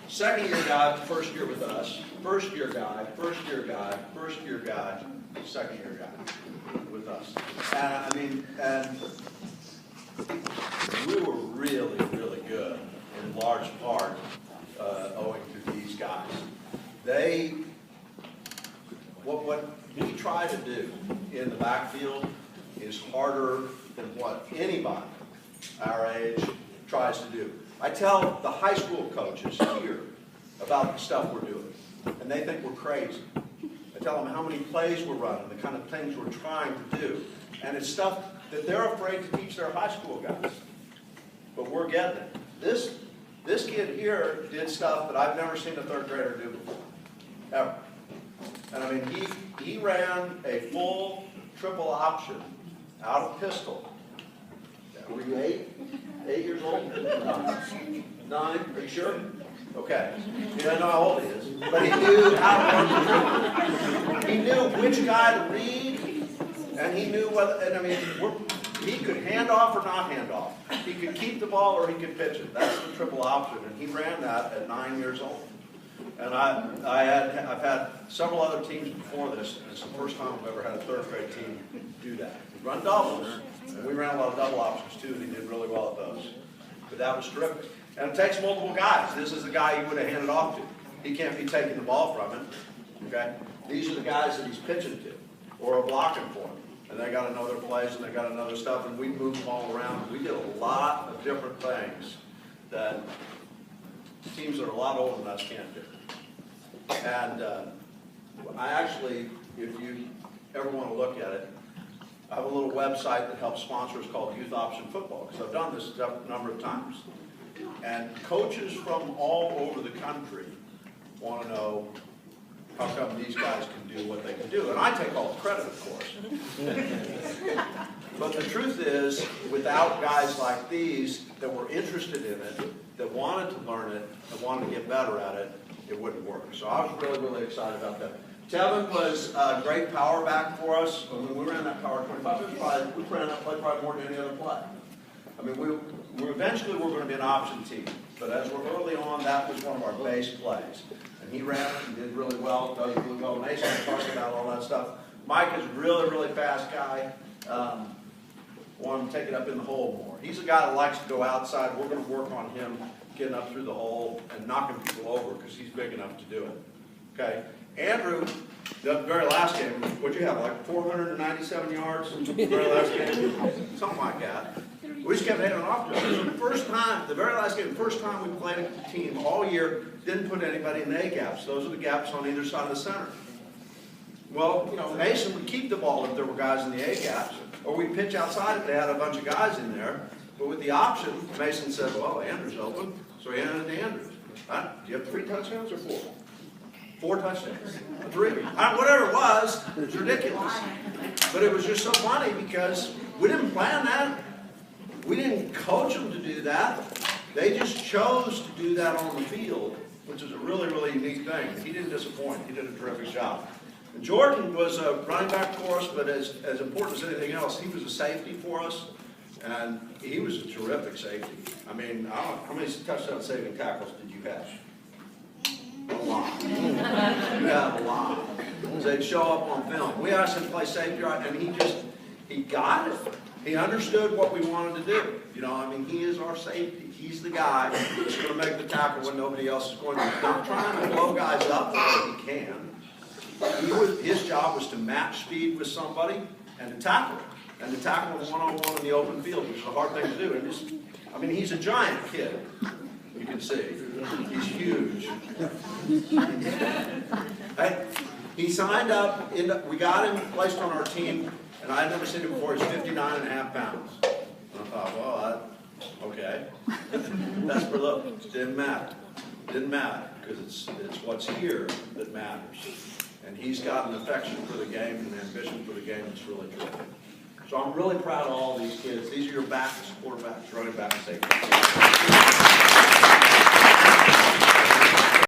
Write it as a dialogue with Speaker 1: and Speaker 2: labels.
Speaker 1: Second year guy, first year with us. First year guy, first year guy, first year guy, second year guy with us. And we were really, really good in large part owing to these guys. What we try to do in the backfield is harder than what anybody our age tries to do. I tell the high school coaches here about the stuff we're doing, and they think we're crazy. I tell them how many plays we're running, the kind of things we're trying to do, and it's stuff that they're afraid to teach their high school guys. But we're getting it. This kid here did stuff that I've never seen a third grader do before, ever. And I mean, he ran a full triple option out of pistol. Were you 8 years old? 9? Are you sure? Okay. You don't know how old he is, but he knew how to run the triple. He knew which guy to read, and he knew whether. And I mean, he could hand off or not hand off. He could keep the ball or he could pitch it. That's the triple option, and he ran that at 9 years old. And I've had several other teams before this, and it's the first time I've ever had a third grade team do that. We run doubles, and we ran a lot of double options too, and he did really well at those. But that was terrific. And it takes multiple guys. This is the guy you would have handed off to. He can't be taking the ball from him. Okay? These are the guys that he's pitching to or are blocking for him. And they got to know their plays and they got to know their stuff, and we move them all around. We did a lot of different things that teams that are a lot older than us can't do. And I actually, if you ever want to look at it, I have a little website that helps sponsors called Youth Option Football, because I've done this a number of times. And coaches from all over the country want to know how come these guys can do what they can do. And I take all the credit, of course. But the truth is, without guys like these that were interested in it, that wanted to learn it, that wanted to get better at it, it wouldn't work. So I was really, really excited about that. Tevin was a great power back for us. When we ran that power 25, we ran that play probably more than any other play. I mean, we eventually were going to be an option team. But as we're early on, that was one of our base plays. And he ran it and did really well, does really well. Mason talks about all that stuff. Mike is a really, really fast guy. Want to take it up in the hole more. He's a guy that likes to go outside. We're going to work on him getting up through the hole and knocking people over because he's big enough to do it. Okay? Andrew, the very last game, what'd you have, like 497 yards in the very last game? Something like that. We just kept handing off to him. The first time, the very last game, the first time we played a team all year, didn't put anybody in the A gaps. Those are the gaps on either side of the center. Well, you know, Mason would keep the ball if there were guys in the A gaps, or we'd pitch outside if they had a bunch of guys in there. But with the option, Mason said, well, Andrew's open, so he handed it to Andrew. Do you have 3 touchdowns or 4? 4 touchdowns. 3. Whatever it was ridiculous. But it was just so funny because we didn't plan that. We didn't coach them to do that. They just chose to do that on the field, which is a really, really neat thing. He didn't disappoint. He did a terrific job. And Jordan was a running back for us, but as important as anything else, he was a safety for us. And he was a terrific safety. I mean, I don't know, how many touchdown saving tackles did you have? A lot. You have a lot. So they'd show up on film. We asked him to play safety, and he got it. He understood what we wanted to do. You know, I mean, he is our safety. He's the guy that's going to make the tackle when nobody else is going to. Not trying to blow guys up where he can. His job was to match speed with somebody and to tackle him. And to tackle him one-on-one in the open field, which is a hard thing to do. And he's a giant kid. You can see. He's huge. He signed up, we got him placed on our team, and I had never seen him before. He's 59.5 pounds. And I thought, well, okay. That's for little. Didn't matter. Didn't matter, because it's what's here that matters. And he's got an affection for the game and an ambition for the game that's really terrific. So I'm really proud of all these kids. These are your backs, quarterbacks, running backs, safety.